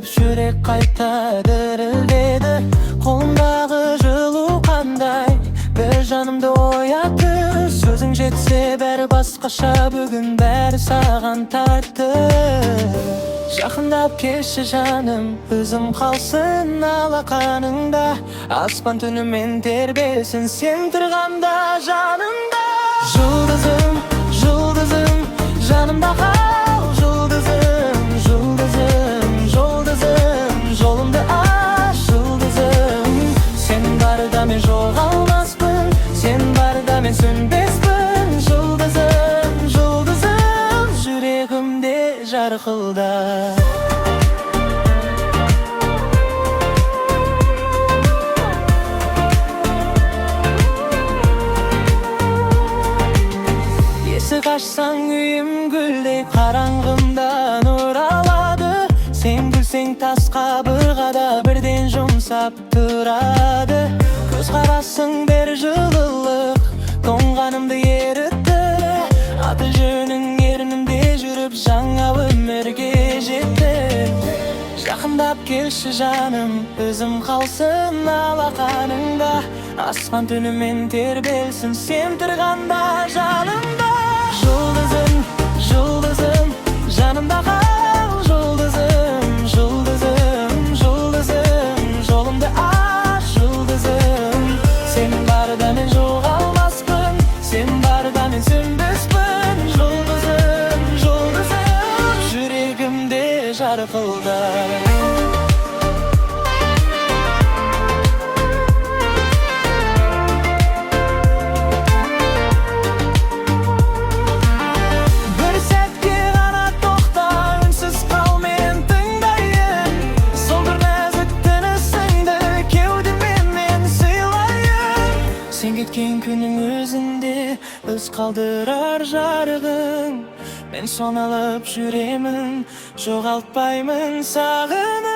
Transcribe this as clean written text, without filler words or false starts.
Sönüp жүрек қайта дірілдеді. Қолымдағы жылу қандай, бір жанымды оятты. Сөзің жетсе бәрі басқаша, бүгін бәрі саған тартты. Жақындап келші жаным, өзім қалсын алақаныңда. Аспан түнімен тербелсін сен тұрғанда жанымда. Жұлдызым, жұлдызым, жанымда қал. Жұлдызым, жұлдызым, жұлдызым, жолымды аш. Жұлдызым, сен барда мен жоғалмаспын, сен барда мен сөнбеспін. Жұлдызым, жұлдызым, жүрегімде жарқылда. Есік ашсаң үйім гүлдей, қараңғымда нұр алады. Сен күлсең тас қабырғада бірден жұмсап тұрады. Көз қарасың бер жылылық, тоңғанымды ерітті. Аты жөнің ернімде жүріп жаңа өмірге жетті. Жақындап келші жаным, өзім қалсын алақаныңда. Аспан түнімен тербелсін сен тұрғанда жанымда. Жұлдызым, жұлдызым, жанымда қал. Жұлдызым, жұлдызым, жұлдызым, жолымды аш. Жұлдызым, сен барда мен жоғалмаспын, сен барда мен сөнбеспін. Жұлдызым, жұлдызым, жүрегімде жарқылда. Сен кеткен күннің өзінде өз қалдырар жарығың. Мен соны алып жүремін, жоғалтпаймын сағынып.